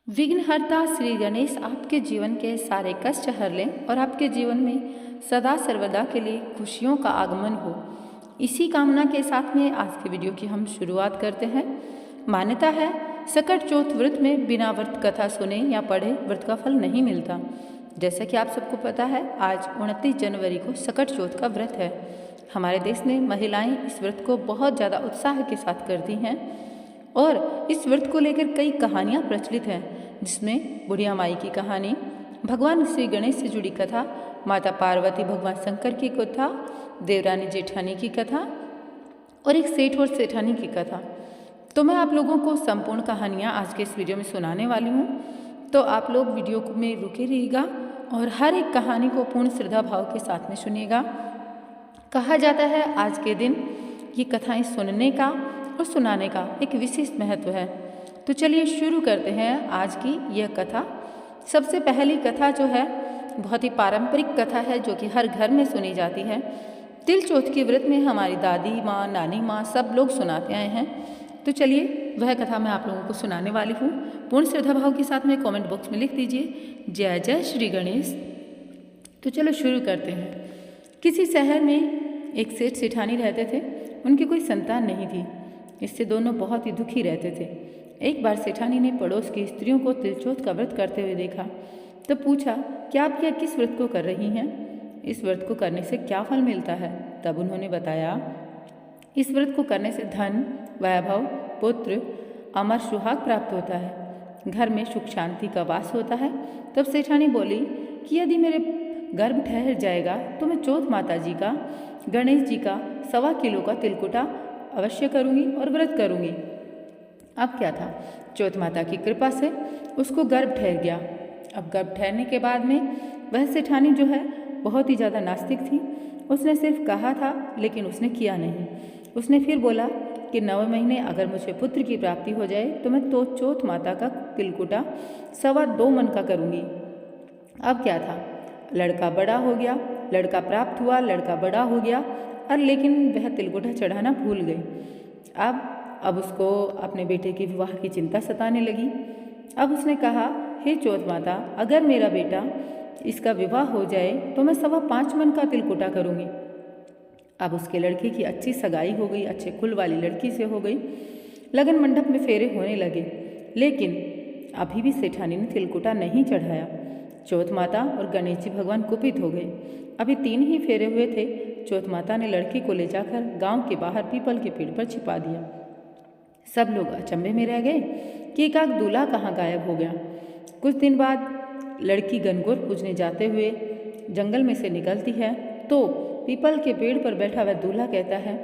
विघ्नहर्ता श्री गणेश आपके जीवन के सारे कष्ट हर लें और आपके जीवन में सदा सर्वदा के लिए खुशियों का आगमन हो। इसी कामना के साथ में आज के वीडियो की हम शुरुआत करते हैं। मान्यता है सकट चौथ व्रत में बिना व्रत कथा सुने या पढ़े व्रत का फल नहीं मिलता। जैसा कि आप सबको पता है आज 29 जनवरी को सकट चौथ का व्रत है। हमारे देश में महिलाएं इस व्रत को बहुत ज़्यादा उत्साह के साथ करती हैं और इस व्रत को लेकर कई कहानियाँ प्रचलित हैं, जिसमें बुढ़िया माई की कहानी, भगवान श्री गणेश से जुड़ी कथा, माता पार्वती भगवान शंकर की कथा, देवरानी जेठानी की कथा और एक सेठ और सेठानी की कथा। तो मैं आप लोगों को संपूर्ण कहानियाँ आज के इस वीडियो में सुनाने वाली हूँ। तो आप लोग वीडियो में रुके रहिएगा और हर एक कहानी को पूर्ण श्रद्धा भाव के साथ में सुनिएगा। कहा जाता है आज के दिन ये कथाएँ सुनने का और सुनाने का एक विशेष महत्व है। तो चलिए शुरू करते हैं आज की यह कथा। सबसे पहली कथा जो है बहुत ही पारंपरिक कथा है, जो कि हर घर में सुनी जाती है। तिल चौथ के व्रत में हमारी दादी माँ, नानी माँ सब लोग सुनाते आए हैं। तो चलिए वह कथा मैं आप लोगों को सुनाने वाली हूँ। पूर्ण श्रद्धा भाव के साथ में कमेंट बॉक्स में लिख दीजिए जय जय श्री गणेश। तो चलो शुरू करते हैं। किसी शहर में एक सेठ सेठानी रहते थे। उनकी कोई संतान नहीं थी। इससे दोनों बहुत ही दुखी रहते थे। एक बार सेठानी ने पड़ोस की स्त्रियों को तिलचौथ का व्रत करते हुए देखा। तब पूछा कि आप क्या किस व्रत को कर रही हैं? इस व्रत को करने से क्या फल मिलता है? तब उन्होंने बताया, इस व्रत को करने से धन, वैभव, पुत्र, अमर सुहाग प्राप्त होता है, घर में सुख शांति का वास होता है। तब सेठानी बोली कि यदि मेरे गर्भ ठहर जाएगा तो मैं चौथ माता जी का, गणेश जी का 1.25 किलो का तिलकुटा अवश्य करूँगी और व्रत करूँगी। अब क्या था, चौथ माता की कृपा से उसको गर्भ ठहर गया। अब गर्भ ठहरने के बाद में वह सेठानी जो है बहुत ही ज़्यादा नास्तिक थी। उसने सिर्फ कहा था लेकिन उसने किया नहीं। उसने फिर बोला कि 9 महीने अगर मुझे पुत्र की प्राप्ति हो जाए तो मैं तो चौथ माता का तिलकुटा 2.25 मन का करूँगी। अब क्या था, लड़का बड़ा हो गया, लड़का प्राप्त हुआ, लड़का बड़ा हो गया और लेकिन वह तिलकुटा चढ़ाना भूल गई। अब उसको अपने बेटे के विवाह की चिंता सताने लगी। अब उसने कहा, हे चौथ माता, अगर मेरा बेटा इसका विवाह हो जाए तो मैं 5.25 मन का तिलकुटा करूँगी। अब उसके लड़के की अच्छी सगाई हो गई, अच्छे कुल वाली लड़की से हो गई। लगन मंडप में फेरे होने लगे, लेकिन अभी भी सेठानी ने तिलकुटा नहीं चढ़ाया। चौथ माता और गणेश जी भगवान कुपित हो गए। अभी 3 ही फेरे हुए थे। चौथ माता ने लड़की को ले जाकर गांव के बाहर पीपल के पेड़ पर छिपा दिया। सब लोग अचंभे में रह गए कि एकाक दूल्हा कहाँ गायब हो गया। कुछ दिन बाद लड़की गनगौर पूजने जाते हुए जंगल में से निकलती है तो पीपल के पेड़ पर बैठा वह दूल्हा कहता है,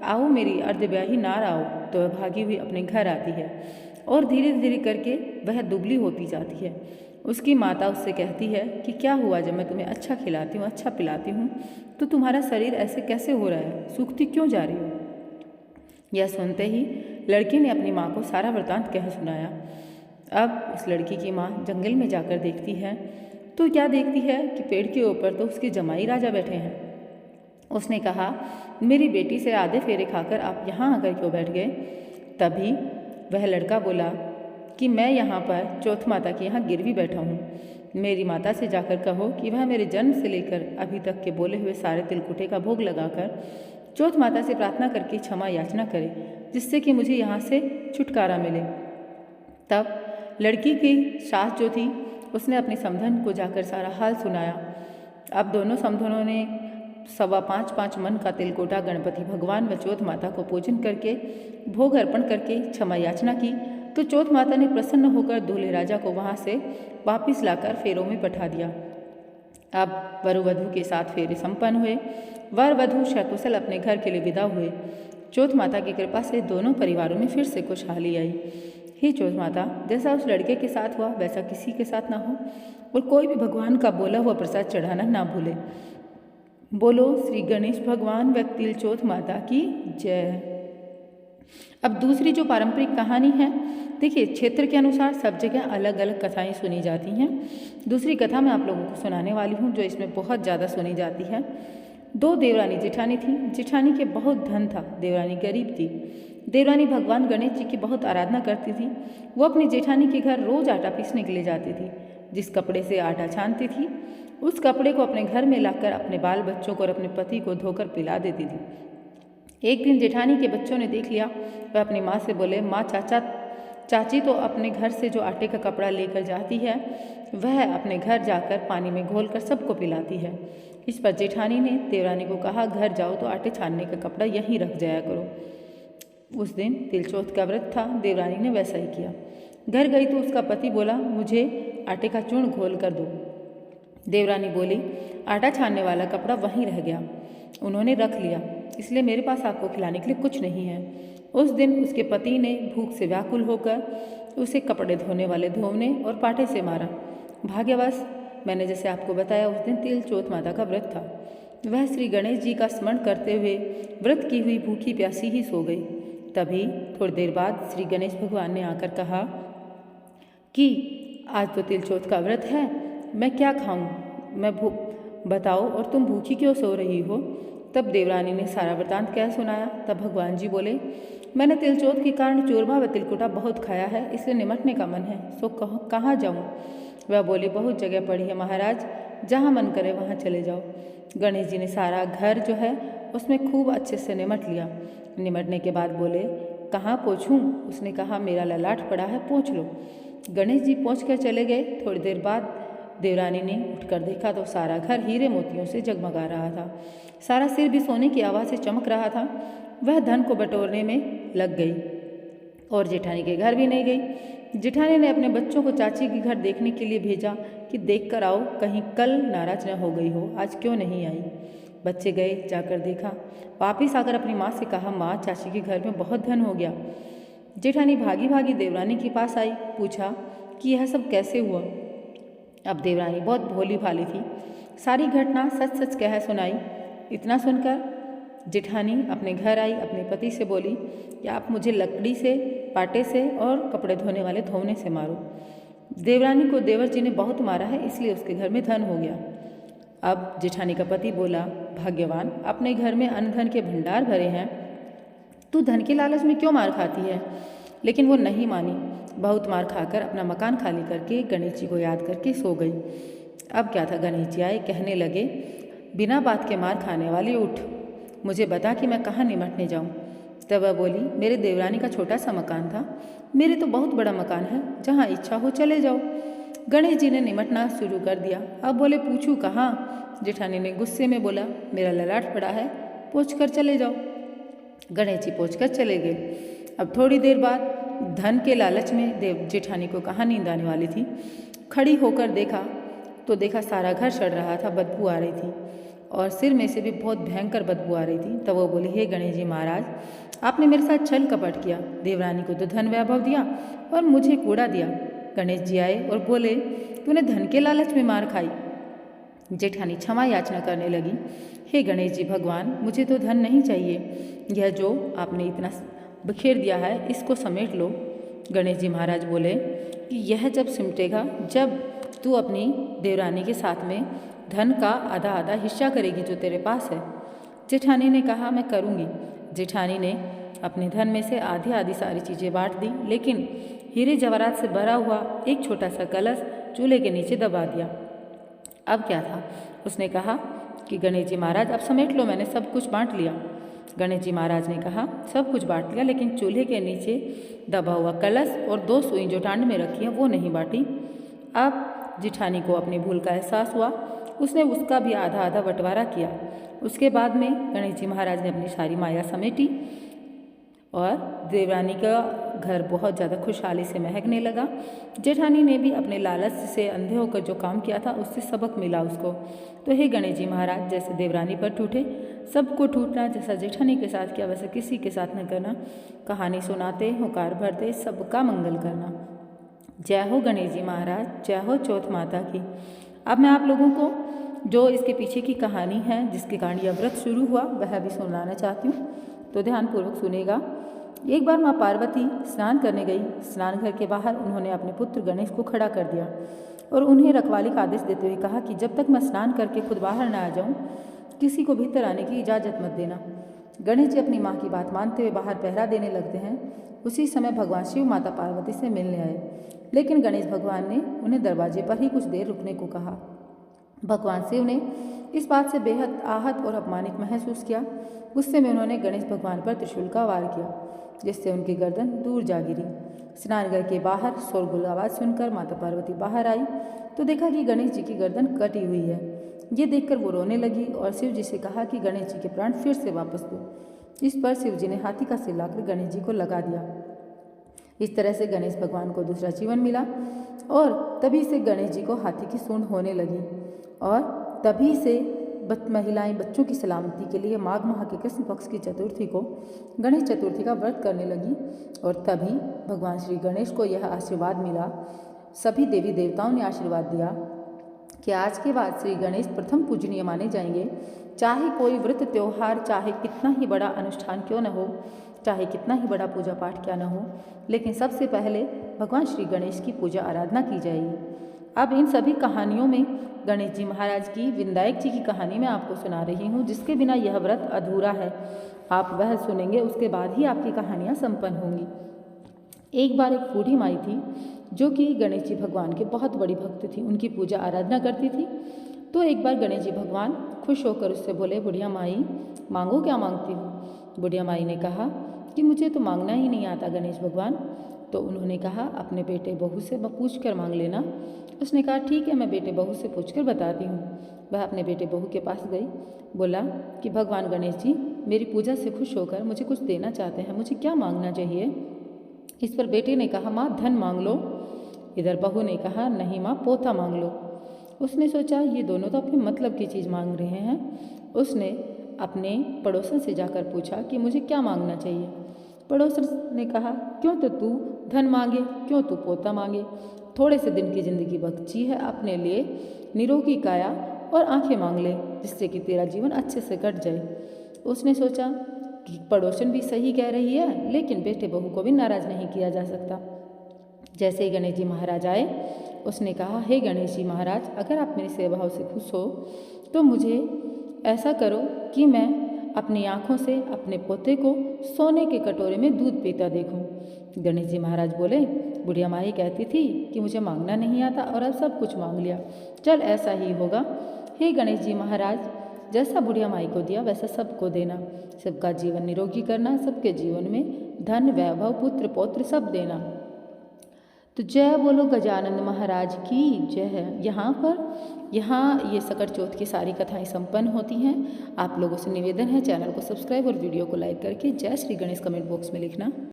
आओ मेरी अर्धब्याही नार आओ। तो वह भागी हुई अपने घर आती है और धीरे धीरे करके वह दुबली होती जाती है। उसकी माता उससे कहती है कि क्या हुआ, जब मैं तुम्हें अच्छा खिलाती हूँ, अच्छा पिलाती हूँ, तो तुम्हारा शरीर ऐसे कैसे हो रहा है, सूखती क्यों जा रही हो? यह सुनते ही लड़की ने अपनी माँ को सारा वृतांत कह सुनाया। अब उस लड़की की माँ जंगल में जाकर देखती है तो क्या देखती है कि पेड़ के ऊपर तो उसके जमाई राजा बैठे हैं। उसने कहा, मेरी बेटी से आधे फेरे खाकर आप यहाँ आकर क्यों बैठ गए? तभी वह लड़का बोला कि मैं यहाँ पर चौथ माता के यहाँ गिरवी बैठा हूँ। मेरी माता से जाकर कहो कि वह मेरे जन्म से लेकर अभी तक के बोले हुए सारे तिलकुटे का भोग लगाकर चौथ माता से प्रार्थना करके क्षमा याचना करे, जिससे कि मुझे यहाँ से छुटकारा मिले। तब लड़की की सास जो थी उसने अपनी समधन को जाकर सारा हाल सुनाया। अब दोनों समधनों ने 5.25 मन का तिलकुटा गणपति भगवान व चौथ माता को पूजन करके भोग अर्पण करके क्षमा याचना की। तो चौथ माता ने प्रसन्न होकर दूल्हे राजा को वहाँ से वापिस लाकर फेरों में पठा दिया। अब वर वधू के साथ फेरे संपन्न हुए। वर वधू सकुशल अपने घर के लिए विदा हुए। चौथ माता की कृपा से दोनों परिवारों में फिर से खुशहाली आई। हे चौथ माता, जैसा उस लड़के के साथ हुआ वैसा किसी के साथ ना हो और कोई भी भगवान का बोला हुआ प्रसाद चढ़ाना ना भूले। बोलो श्री गणेश भगवान व तिल चौथ माता की जय। अब दूसरी जो पारंपरिक कहानी है, देखिए क्षेत्र के अनुसार सब जगह अलग अलग कथाएं सुनी जाती हैं। दूसरी कथा मैं आप लोगों को सुनाने वाली हूँ जो इसमें बहुत ज़्यादा सुनी जाती है। 2 देवरानी जेठानी थी। जेठानी के बहुत धन था, देवरानी गरीब थी। देवरानी भगवान गणेश जी की बहुत आराधना करती थी। वो अपनी जेठानी के घर रोज आटा पीसने के लिए जाती थी। जिस कपड़े से आटा छानती थी उस कपड़े को अपने घर में लाकर अपने बाल बच्चों को और अपने पति को धोकर पिला देती थी। एक दिन जेठानी के बच्चों ने देख लिया। वह अपनी माँ से बोले, माँ, चाची तो अपने घर से जो आटे का कपड़ा लेकर जाती है वह अपने घर जाकर पानी में घोलकर सबको पिलाती है। इस पर जेठानी ने देवरानी को कहा, घर जाओ तो आटे छानने का कपड़ा यहीं रख जाया करो। उस दिन तिलचौथ का व्रत था। देवरानी ने वैसा ही किया। घर गई तो उसका पति बोला, मुझे आटे का चूर्ण घोल कर दो। देवरानी बोली, आटा छानने वाला कपड़ा वहीं रह गया, उन्होंने रख लिया, इसलिए मेरे पास आपको खिलाने के लिए कुछ नहीं है। उस दिन उसके पति ने भूख से व्याकुल होकर उसे कपड़े धोने वाले धोने और पाटे से मारा। भाग्यवश मैंने जैसे आपको बताया उस दिन तिलचौथ माता का व्रत था। वह श्री गणेश जी का स्मरण करते हुए व्रत की हुई भूखी प्यासी ही सो गई। तभी थोड़ी देर बाद श्री गणेश भगवान ने आकर कहा कि आज तो तिलचौथ का व्रत है, मैं क्या खाऊं, बताओ, और तुम भूखी क्यों सो रही हो। तब देवरानी ने सारा वृतांत क्या सुनाया। तब भगवान जी बोले, मैंने तिलचौथ के कारण चूरमा व तिलकुटा बहुत खाया है, इसलिए निमटने का मन है, सो कहाँ जाऊँ। वह बोली, बहुत जगह पड़ी है महाराज, जहाँ मन करे वहाँ चले जाओ। गणेश जी ने सारा घर जो है उसमें खूब अच्छे से निमट लिया। निमटने के बाद बोले, कहाँ पोंछूं। उसने कहा, मेरा ललाट पड़ा है, पोंछ लो। गणेश जी पोंछ कर चले गए। थोड़ी देर बाद देवरानी ने उठकर देखा तो सारा घर हीरे मोतियों से जगमगा रहा था। सारा सिर भी सोने की आवाज़ से चमक रहा था। वह धन को बटोरने में लग गई और जेठानी के घर भी नहीं गई। जेठानी ने अपने बच्चों को चाची के घर देखने के लिए भेजा कि देख कर आओ, कहीं कल नाराज न हो गई हो, आज क्यों नहीं आई। बच्चे गए, जाकर देखा, वापिस आकर अपनी माँ से कहा, माँ, चाची के घर में बहुत धन हो गया। जेठानी भागी भागी देवरानी के पास आई, पूछा कि यह सब कैसे हुआ। अब देवरानी बहुत भोली भाली थी, सारी घटना सच सच कह सुनाई। इतना सुनकर जेठानी अपने घर आई, अपने पति से बोली कि आप मुझे लकड़ी से, पाटे से और कपड़े धोने वाले धोने से मारो। देवरानी को देवर जी ने बहुत मारा है, इसलिए उसके घर में धन हो गया। अब जेठानी का पति बोला, भाग्यवान, अपने घर में अन्न धन के भंडार भरे हैं, तू धन के लालच में क्यों मार खाती है। लेकिन वो नहीं मानी। बहुत मार खाकर अपना मकान खाली करके गणेश जी को याद करके सो गई। अब क्या था, गणेश जी आए, कहने लगे, बिना बात के मार खाने वाली, उठ, मुझे बता कि मैं कहाँ निमटने जाऊँ। तब वह बोली, मेरे देवरानी का छोटा सा मकान था, मेरे तो बहुत बड़ा मकान है, जहाँ इच्छा हो चले जाओ। गणेश जी ने निमटना शुरू कर दिया। अब बोले, पूछूँ कहाँ। जेठानी ने गुस्से में बोला, मेरा ललाट पड़ा है, पोंछ कर चले जाओ। गणेश जी पोंछ कर चले गए। अब थोड़ी देर बाद धन के लालच में जेठानी को कहाँ नींद आने वाली थी। खड़ी होकर देखा तो देखा सारा घर सड़ रहा था, बदबू आ रही थी और सिर में से भी बहुत भयंकर बदबू आ रही थी। तब वो बोली, हे गणेश जी महाराज, आपने मेरे साथ छल कपट किया, देवरानी को तो धन वैभव दिया और मुझे कूड़ा दिया। गणेश जी आए और बोले, तूने धन के लालच में मार खाई। जेठानी क्षमा याचना करने लगी, हे गणेश जी भगवान, मुझे तो धन नहीं चाहिए, यह जो आपने इतना बिखेर दिया है इसको समेट लो। गणेश जी महाराज बोले कि यह जब सिमटेगा जब तू अपनी देवरानी के साथ में धन का आधा आधा हिस्सा करेगी जो तेरे पास है। जेठानी ने कहा, मैं करूँगी। जेठानी ने अपने धन में से आधी आधी सारी चीज़ें बांट दी, लेकिन हीरे जवाहरात से भरा हुआ एक छोटा सा कलश चूल्हे के नीचे दबा दिया। अब क्या था, उसने कहा कि गणेश जी महाराज अब समेट लो, मैंने सब कुछ बांट लिया। गणेश जी महाराज ने कहा, सब कुछ बांट लिया, लेकिन चूल्हे के नीचे दबा हुआ कलश और 2 सुई जो टांड में रखी है वो नहीं बांटी। अब जेठानी को अपनी भूल का एहसास हुआ, उसने उसका भी आधा आधा बंटवारा किया। उसके बाद में गणेश जी महाराज ने अपनी सारी माया समेटी और देवरानी का घर बहुत ज़्यादा खुशहाली से महकने लगा। जेठानी ने भी अपने लालच से अंधे होकर जो काम किया था उससे सबक मिला उसको। तो हे गणेश जी महाराज, जैसे देवरानी पर टूटे सबको टूटना, जैसा जेठानी के साथ किया वैसे किसी के साथ न करना। कहानी सुनाते, हुकार भरते, सबका मंगल करना। जय हो गणेश जी महाराज, जय हो चौथ माता की। अब मैं आप लोगों को जो इसके पीछे की कहानी है जिसके कारण यह व्रत शुरू हुआ वह भी सुनाना चाहती हूँ, तो ध्यानपूर्वक सुनेगा। एक बार माँ पार्वती स्नान करने गई। स्नान घर के बाहर उन्होंने अपने पुत्र गणेश को खड़ा कर दिया और उन्हें रखवाली का आदेश देते हुए कहा कि जब तक मैं स्नान करके खुद बाहर न आ जाऊँ किसी को भीतर आने की इजाज़त मत देना। गणेश जी अपनी माँ की बात मानते हुए बाहर पहरा देने लगते हैं। उसी समय भगवान शिव माता पार्वती से मिलने आए, लेकिन गणेश भगवान ने उन्हें दरवाजे पर ही कुछ देर रुकने को कहा। भगवान शिव ने इस बात से बेहद आहत और अपमानित महसूस किया। गुस्से में उन्होंने गणेश भगवान पर त्रिशूल का वार किया, जिससे उनकी गर्दन दूर जा गिरी। स्नानघर के बाहर शोरगुल आवाज़ सुनकर माता पार्वती बाहर आई तो देखा कि गणेश जी की गर्दन कटी हुई है। ये देखकर वो रोने लगी और शिव जी से कहा कि गणेश जी के प्राण फिर से वापस दो। इस पर शिव जी ने हाथी का सिर लाकर गणेश जी को लगा दिया। इस तरह से गणेश भगवान को दूसरा जीवन मिला और तभी से गणेश जी को हाथी की सूंड होने लगी और तभी से महिलाएं बच्चों की सलामती के लिए माघ माह के कृष्ण पक्ष की चतुर्थी को गणेश चतुर्थी का व्रत करने लगी। और तभी भगवान श्री गणेश को यह आशीर्वाद मिला, सभी देवी देवताओं ने आशीर्वाद दिया कि आज के बाद श्री गणेश प्रथम पूजनीय माने जाएंगे। चाहे कोई व्रत त्यौहार, चाहे कितना ही बड़ा अनुष्ठान क्यों न हो, चाहे कितना ही बड़ा पूजा पाठ क्या न हो, लेकिन सबसे पहले भगवान श्री गणेश की पूजा आराधना की जाएगी। अब इन सभी कहानियों में गणेश जी महाराज की, विनायक जी की कहानी मैं आपको सुना रही हूँ, जिसके बिना यह व्रत अधूरा है। आप वह सुनेंगे, उसके बाद ही आपकी कहानियाँ संपन्न होंगी। एक बार एक बूढ़ी माई थी जो कि गणेश जी भगवान के बहुत बड़ी भक्त थी, उनकी पूजा आराधना करती थी। तो एक बार गणेश जी भगवान खुश होकर उससे बोले, बुढ़िया माई मांगो, क्या मांगती हो? बुढ़िया माई ने कहा कि मुझे तो मांगना ही नहीं आता गणेश भगवान। तो उन्होंने कहा अपने बेटे बहू से पूछ कर मांग लेना। उसने कहा ठीक है, मैं बेटे बहू से पूछ कर बताती हूँ। वह अपने बेटे बहू के पास गई, बोला कि भगवान गणेश जी मेरी पूजा से खुश होकर मुझे कुछ देना चाहते हैं, मुझे क्या मांगना चाहिए? इस पर बेटे ने कहा माँ धन मांग लो। इधर बहू ने कहा नहीं माँ, पोता मांग लो। उसने सोचा ये दोनों तो अपने मतलब की चीज़ मांग रहे हैं। उसने अपने पड़ोसन से जाकर पूछा कि मुझे क्या मांगना चाहिए? पड़ोसन ने कहा क्यों तो तू धन मांगे, क्यों तू पोता मांगे, थोड़े से दिन की ज़िंदगी बची है, अपने लिए निरोगी काया और आंखें मांग ले, जिससे कि तेरा जीवन अच्छे से कट जाए। उसने सोचा कि पड़ोसन भी सही कह रही है, लेकिन बेटे बहू को भी नाराज़ नहीं किया जा सकता। जैसे ही गणेश जी महाराज आए, उसने कहा हे गणेश जी महाराज, अगर आप मेरी सेवाओं से खुश हो तो मुझे ऐसा करो कि मैं अपनी आँखों से अपने पोते को सोने के कटोरे में दूध पीता देखूं। गणेश जी महाराज बोले बुढ़िया माई कहती थी कि मुझे मांगना नहीं आता और अब सब कुछ मांग लिया, चल ऐसा ही होगा। हे गणेश जी महाराज, जैसा बुढ़िया माई को दिया वैसा सबको देना, सबका जीवन निरोगी करना, सबके जीवन में धन वैभव पुत्र पौत्र सब देना। तो जय बोलो गजानंद महाराज की जय है। यहाँ ये सकट चौथ की सारी कथाएं संपन्न होती हैं। आप लोगों से निवेदन है चैनल को सब्सक्राइब और वीडियो को लाइक करके जय श्री गणेश कमेंट बॉक्स में लिखना।